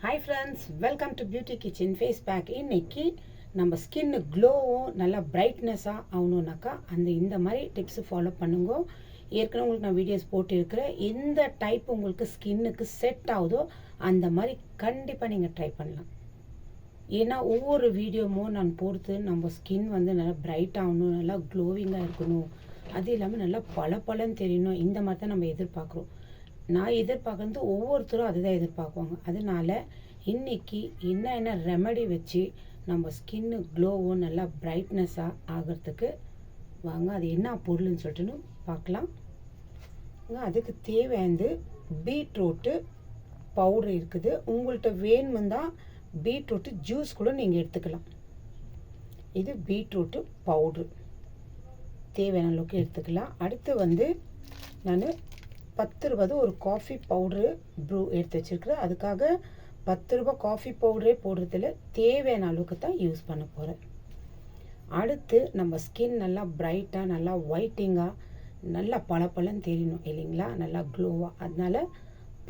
Hi friends, welcome to beauty kitchen face pack. இன்னைக்கு நம்ம skin க்ளோவும் நல்லா பிரைட்னஸாக ஆகணுன்னாக்கா இந்த மாதிரி டிப்ஸ் ஃபாலோ பண்ணுங்க. ஏற்கனவே உங்களுக்கு நான் வீடியோஸ் போட்டிருக்கிறேன். எந்த டைப் உங்களுக்கு ஸ்கின்னுக்கு செட் ஆகுதோ அந்த மாதிரி கண்டிப்பாக நீங்கள் ட்ரை பண்ணலாம். ஏன்னா ஒவ்வொரு வீடியோமும் நான் பொறுத்து நம்ம ஸ்கின் நல்லா பிரைட் ஆகணும், நல்லா க்ளோவிங்காக இருக்கணும், அது இல்லாமல் நல்லா பளபளன்னு தெரியணும். இந்த மாதிரி தான் நம்ம எதிர்பார்க்குறோம். நான் எதிர்பார்க்குறது ஒவ்வொருத்தரும் அதுதான் எதிர்பார்க்குவாங்க. அதனால இன்றைக்கி என்ன ரெமெடி வச்சு நம்ம ஸ்கின்னு க்ளோவும் நல்லா பிரைட்னஸாக ஆகிறதுக்கு வாங்க, அது என்ன பொருள்னு சொல்லிட்டுன்னு பார்க்கலாம். அதுக்கு தேவையானது பீட்ரூட்டு பவுடர் இருக்குது. உங்கள்கிட்ட வேணும்தான் பீட்ரூட்டு ஜூஸ் கூட நீங்கள் எடுத்துக்கலாம். இது பீட்ரூட்டு பவுட்ரு தேவையான அளவுக்கு எடுத்துக்கலாம். அடுத்து நான் 10 ரூபாய் ஒரு காஃபி பவுட்ரு ப்ரூ எடுத்து வச்சுருக்கிறேன். அதுக்காக 10 ரூபாய் காஃபி பவுடரே போடுறதில்ல, தேவையான அளவுக்கு தான் யூஸ் பண்ண போகிறேன். அடுத்து நம்ம ஸ்கின் நல்லா பிரைட்டாக, நல்லா ஒயிட்டிங்காக, நல்லா பளபளன்னு தெரியணும் இல்லைங்களா, நல்லா க்ளோவாக. அதனால்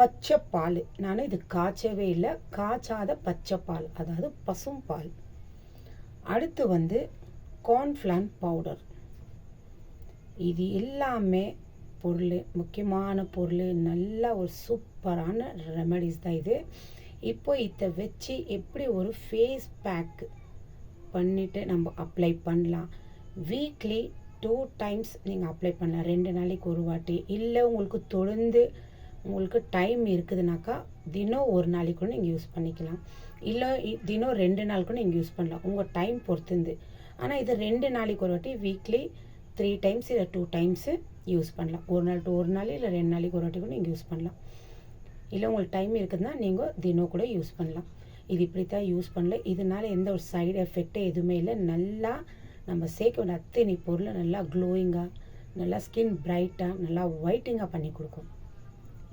பச்சை பால், நான் இது காய்ச்சவே இல்லை, காய்ச்சாத பச்சை பால், அதாவது பசும் பால். அடுத்து கார்ன்ஃப்ளான் பவுடர். இது எல்லாமே பொருள், முக்கியமான பொருள், நல்ல ஒரு சூப்பரான ரெமடிஸ் தான் இது. இப்போ இதை வச்சு எப்படி ஒரு ஃபேஸ் பேக் பண்ணிவிட்டு நம்ம அப்ளை பண்ணலாம். வீக்லி 2 டைம்ஸ் நீங்கள் அப்ளை பண்ணலாம். 2 நாளைக்கு ஒரு வாட்டி. இல்லை உங்களுக்கு தொடர்ந்து உங்களுக்கு டைம் இருக்குதுனாக்கா தினம் ஒரு நாளைக்கு கூட நீங்கள் யூஸ் பண்ணிக்கலாம். இல்லை தினம் 2 நாள் கூட நீங்கள் யூஸ் பண்ணலாம், உங்கள் டைம் பொறுத்துந்து. ஆனால் இது 2 நாளைக்கு ஒரு வாட்டி, வீக்லி 3 டைம்ஸ் இல்லை 2 டைம்ஸு யூஸ் பண்ணலாம். ஒரு நாள் டு ஒரு நாள் இல்லை 2 நாளைக்கு ஒரு வாட்டி கூட நீங்கள் யூஸ் பண்ணலாம். இல்லை உங்களுக்கு டைம் இருக்குதுன்னா நீங்கள் தினம் கூட யூஸ் பண்ணலாம். இது இப்படி தான் யூஸ் பண்ணல. இதனால் எந்த ஒரு சைடு எஃபெக்டே எதுவுமே இல்லை. நல்லா நம்ம சேர்க்க வேண்டிய அத்தனை பொருளை நல்லா க்ளோயிங்காக, நல்லா ஸ்கின் பிரைட்டாக, நல்லா ஒயிட்டிங்காக பண்ணி கொடுக்கும்.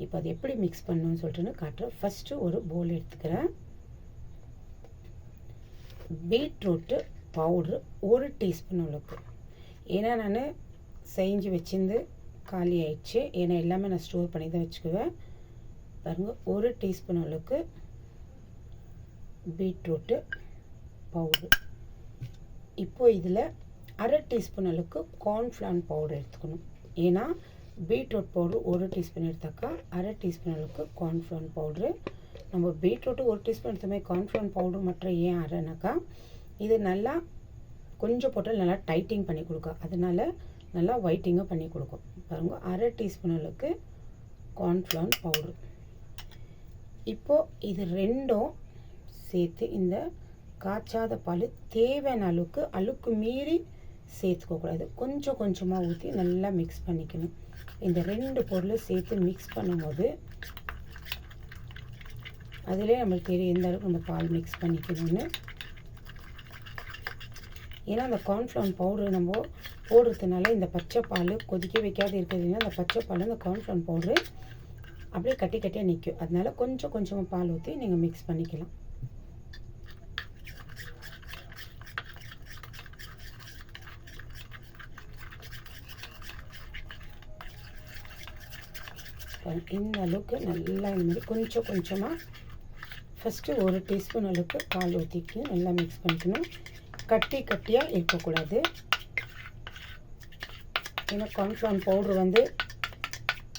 இப்போ அது எப்படி மிக்ஸ் பண்ணணும்னு சொல்லிட்டுன்னு காட்டுறேன். ஃபஸ்ட்டு ஒரு பவுல் எடுத்துக்கிறேன். பீட்ரூட்டு பவுட்ரு 1 டீஸ்பூன் அளவுக்கு. ஏன்னா நான் செஞ்சு வச்சிருந்து காலி ஆயிடுச்சு. ஏன்னா எல்லாமே நான் ஸ்டோர் பண்ணி தான் வச்சுக்குவேன். பாருங்கள், 1 டீஸ்பூன் அளவுக்கு பீட்ரூட்டு பவுட்ரு. இப்போது இதில் 1/2 டீஸ்பூன் அளவுக்கு கார்ன்ஃப்ளான் பவுடர் எடுத்துக்கணும். ஏன்னா பீட்ரூட் பவுட்ரு 1 டீஸ்பூன் எடுத்தாக்கா 1/2 டீஸ்பூன் அளவுக்கு கார்ன்ஃப்ளான் பவுட்ரு. நம்ம பீட்ரூட்டு 1 டீஸ்பூன் எடுத்தமே, கார்ன்ஃப்ளான் பவுட்ரு மட்டும் ஏன் அரைனாக்கா இது நல்லா கொஞ்சம் போட்டால் நல்லா டைட்டிங் பண்ணி கொடுக்கும். அதனால நல்லா ஒயிட்டிங்காக பண்ணி கொடுக்கும். பாருங்கள், 1/2 டீஸ்பூன் அளவுக்கு கார்ன்ஃப்ளான் பவுட்ரு. இப்போது இது ரெண்டும் சேர்த்து இந்த காய்ச்சாத பால் தேவையான அளவுக்கு, அளவுக்கு மீறி சேர்த்துக்கக்கூடாது, கொஞ்சம் கொஞ்சமாக ஊற்றி நல்லா மிக்ஸ் பண்ணிக்கணும். இந்த 2 பொருளும் சேர்த்து மிக்ஸ் பண்ணும்போது அதிலே நம்மளுக்கு தெரியும் எந்த அளவுக்கு நம்ம பால் மிக்ஸ் பண்ணிக்கணும்னு. ஏன்னா அந்த கார்ன்ஃப்ளான் பவுட்ரு நம்ம போடுறதுனால இந்த பச்சை பால் கொதிக்க வைக்காது இருக்கிறதுனா அந்த பச்சை பால் அந்த கார்ன்ஃப்ளான் பவுட்ரு அப்படியே கட்டி கட்டியாக நிற்கும். அதனால கொஞ்சம் கொஞ்சமாக பால் ஊற்றி நீங்கள் மிக்ஸ் பண்ணிக்கலாம். இந்த அளவுக்கு நல்லா இந்த மாதிரி கொஞ்சம் கொஞ்சமாக ஃபஸ்ட்டு 1 டீஸ்பூன் அளவுக்கு பால் ஊற்றிக்கு நல்லா மிக்ஸ் பண்ணிக்கணும். கட்டி கட்டியாக இருக்கக்கூடாது. ஏன்னா கார்ன்ஃப்ளான் பவுட்ரு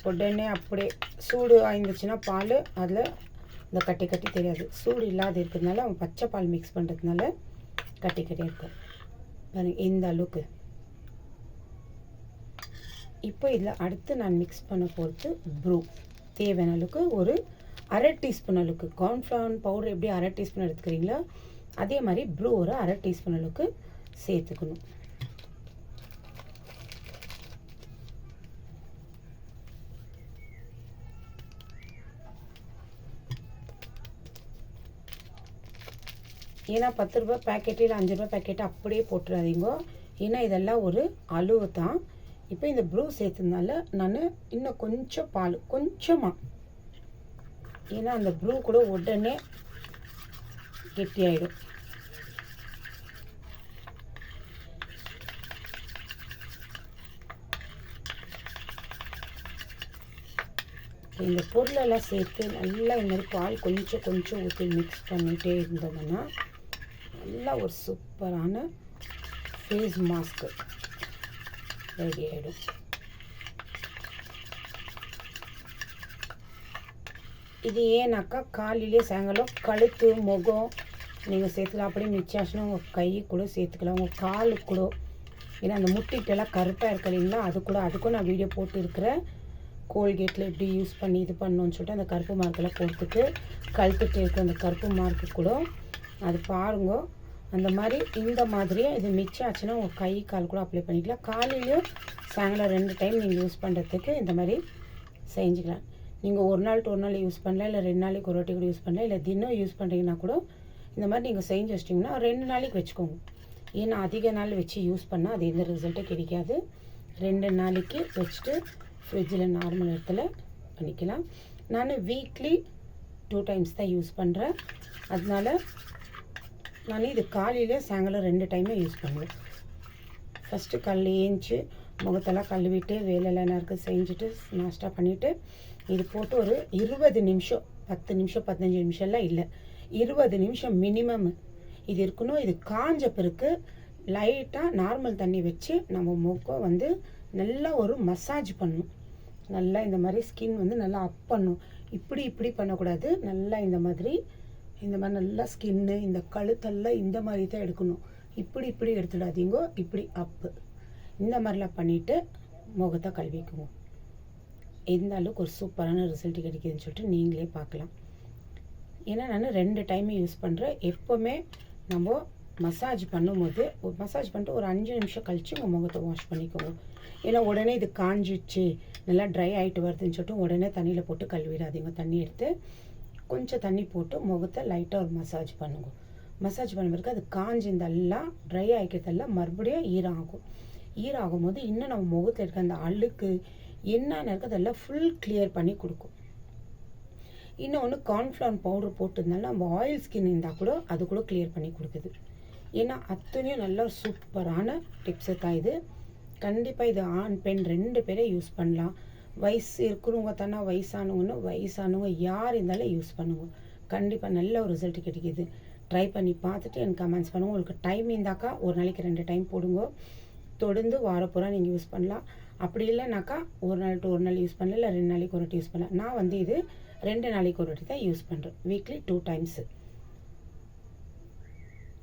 உடனே அப்படியே சூடு ஆயிருந்துச்சுன்னா பால் அதில் இந்த கட்டி கட்டி தெரியாது. சூடு இல்லாத இருக்கிறதுனால அவன் பச்சை பால் மிக்ஸ் பண்ணுறதுனால கட்டி கட்டியாக இருக்கும். பாருங்கள், இந்த அளவுக்கு. இப்போ இதில் அடுத்து நான் மிக்ஸ் பண்ண போகிறது ப்ரூ. தேவையான அளவுக்கு ஒரு 1/2 டீஸ்பூன் அளவுக்கு. கார்ன்ஃப்ளான் பவுடர் எப்படி 1/2 டீஸ்பூன் எடுத்துக்கிறீங்களோ அதே மாதிரி ப்ரூ ஒரு 1/2 டீஸ்பூன் அளவுக்கு சேர்த்துக்கணும். ஏன்னா 10 ரூபாய் பேக்கெட்டு இல்லை 5 ரூபாய் பேக்கெட்டு அப்படியே போட்டுறாதீங்க. ஏன்னா இதெல்லாம் ஒரு அளவு தான். இப்போ இந்த ப்ரூ சேர்த்ததுனால நான் இன்னும் கொஞ்சம் பால், கொஞ்சமாக, ஏன்னா அந்த ப்ரூ கூட உடனே கெட்டியாயிடும். இந்த பொருளெல்லாம் சேர்த்து நல்லா இந்த மாதிரி பால் கொஞ்சம் கொஞ்சம் ஊற்றி மிக்ஸ் பண்ணிகிட்டே இருந்தோம்னா நல்லா ஒரு சூப்பரான ஃபேஸ் மாஸ்க்கு ரெடி ஆகிடும். இது ஏன்னாக்கா காலையிலே சாயங்காலம் கழுத்து முகம் நீங்கள் சேர்த்துக்கலாம். அப்படியே மிச்சாச்சுன்னா உங்கள் கை கூட சேர்த்துக்கலாம், உங்கள் காலுக்கு கூட. ஏன்னா அந்த முட்டிகிட்டெல்லாம் கருப்பாக இருக்க இல்லைங்களா, அதுக்கும் நான் வீடியோ போட்டு இருக்கிறேன். கோல்கேட்டில் எப்படி யூஸ் பண்ணி இது பண்ணணும்னு சொல்லிட்டு அந்த கருப்பு மார்க்கெல்லாம் கொடுத்துட்டு கழுத்துட்டு இருக்க அந்த கருப்பு மார்க்கு கூட அது பாருங்க. அந்த மாதிரி இந்த மாதிரியே இது மிச்சம் ஆச்சுன்னா உங்கள் கை கால் கூட அப்ளை பண்ணிக்கலாம். காலையிலையும் சாயங்காலம் 2 டைம் நீங்கள் யூஸ் பண்ணுறதுக்கு இந்த மாதிரி செஞ்சுக்கலாம். நீங்கள் ஒரு நாள் யூஸ் பண்ணலாம், இல்லை 2 நாளைக்கு ஒரு வாட்டி கூட யூஸ் பண்ணலாம், இல்லை தினம் யூஸ் பண்ணுறீங்கன்னா கூட இந்த மாதிரி நீங்கள் செஞ்சு வச்சிட்டிங்கன்னா 2 நாளைக்கு வச்சுக்கோங்க. ஏன்னா அதிக நாள் வச்சு யூஸ் பண்ணால் அது எந்த ரிசல்ட்டும் கிடைக்காது. 2 நாளைக்கு வச்சுட்டு ஃப்ரிட்ஜில் நார்மல் இடத்துல பண்ணிக்கலாம். நான் வீக்லி 2 டைம்ஸ் தான் யூஸ் பண்ணுறேன். அதனால நான் இது காலையில் சாயங்காலம் 2 டைமே யூஸ் பண்ணுவேன். ஃபஸ்ட்டு காலையில் ஏஞ்சி முகத்தெல்லாம் கழுவிட்டு வேலையெல்லாம் இருக்குது செஞ்சுட்டு நாஸ்டா பண்ணிவிட்டு இது போட்டு ஒரு 20 நிமிஷம் 10 நிமிஷம் 15 நிமிஷம்லாம் இல்லை, 20 நிமிஷம் மினிமம் இது இருக்கணும். இது காஞ்ச பிறகு லைட்டாக நார்மல் தண்ணி வச்சு நம்ம முகம் வந்து நல்லா ஒரு மசாஜ் பண்ணணும். நல்லா இந்த மாதிரி ஸ்கின் வந்து நல்லா அப் பண்ணணும். இப்படி பண்ணக்கூடாது. நல்லா இந்த மாதிரி நல்லா ஸ்கின்னு இந்த கழுத்தெல்லாம் இந்த மாதிரி தான் எடுக்கணும். இப்படி எடுத்துடாதீங்க. இப்படி அப்பு இந்த மாதிரிலாம் பண்ணிவிட்டு முகத்தை கழுவிக்குங்க. எந்த அளவுக்கு ஒரு சூப்பரான ரிசல்ட் கிடைக்குதுன்னு சொல்லிட்டு நீங்களே பார்க்கலாம். ஏன்னா நான் 2 டைமே யூஸ் பண்ணுறேன். எப்போவுமே நம்ம மசாஜ் பண்ணும்போது மசாஜ் பண்ணிட்டு ஒரு 5 நிமிஷம் கழித்து உங்கள் முகத்தை வாஷ் பண்ணிக்கோங்க. ஏன்னா உடனே இது காஞ்சிச்சு நல்லா ட்ரை ஆகிட்டு வருதுன்னு சொல்லிட்டு உடனே தண்ணியில் போட்டு கழுவிடாதீங்க. தண்ணி எடுத்து கொஞ்சம் தண்ணி போட்டு முகத்தை லைட்டாக ஒரு மசாஜ் பண்ணுங்க. மசாஜ் பண்ண பிறகு அது காஞ்சிருந்தெல்லாம் ட்ரை ஆகிக்கிறதெல்லாம் மறுபடியும் ஈரம் ஆகும். ஈரம் ஆகும்போது இன்னும் நம்ம முகத்தில் இருக்க அந்த அழுக்கு என்னென்ன இருக்குது அதெல்லாம் ஃபுல் கிளியர் பண்ணி கொடுக்கும். இன்னொன்று கார்ன்ஃப்ளவர் பவுடர் போட்டிருந்தாலும் நம்ம ஆயில் ஸ்கின் இருந்தால் கூட அது கூட கிளியர் பண்ணி கொடுக்குது. ஏன்னா அத்தனையும் நல்ல சூப்பரான டிப்ஸு தான் இது. கண்டிப்பாக இது ஆண் பெண் 2 பேரே யூஸ் பண்ணலாம். வயசு இருக்கிறவங்க தானே வயசானவங்க யார் இருந்தாலும் யூஸ் பண்ணுங்க. கண்டிப்பாக நல்ல ஒரு ரிசல்ட் கிடைக்கிது. ட்ரை பண்ணி பார்த்துட்டு எனக்கு கமெண்ட்ஸ் பண்ணுங்க. உங்களுக்கு டைம் இருந்தாக்கா ஒரு நாளைக்கு 2 டைம் போடுங்க. தொடர்ந்து வாரப்பூரா நீங்கள் யூஸ் பண்ணலாம். அப்படி இல்லைனாக்கா ஒரு நாள் to ஒரு நாள் யூஸ் பண்ணல, இல்லை 2 நாளைக்கு ஒரு வாட்டி யூஸ் பண்ணலாம். நான் வந்து இது 2 நாளைக்கு ஒரு வாட்டி தான் யூஸ் பண்ணுறேன். வீக்லி 2 டைம்ஸு,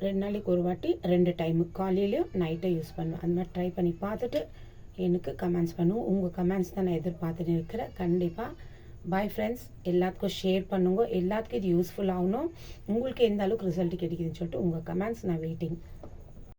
2 நாளைக்கு ஒரு வாட்டி 2 டைமு காலையிலையும் நைட்டை யூஸ் பண்ணுவேன். அந்த மாதிரி ட்ரை பண்ணி பார்த்துட்டு எனக்கு கமெண்ட்ஸ் பண்ணுவோம். உங்கள் கமெண்ட்ஸ் தான் நான் எதிர்பார்த்துட்டு இருக்கிறேன். கண்டிப்பாக பாய் ஃப்ரெண்ட்ஸ். எல்லாத்துக்கும் ஷேர் பண்ணுங்க. எல்லாத்துக்கும் இது யூஸ்ஃபுல் ஆகணும். உங்களுக்கு எந்த அளவுக்கு ரிசல்ட் கிடைக்குதுன்னு சொல்லிட்டு உங்கள் கமெண்ட்ஸ் நான் வெயிட்டிங்.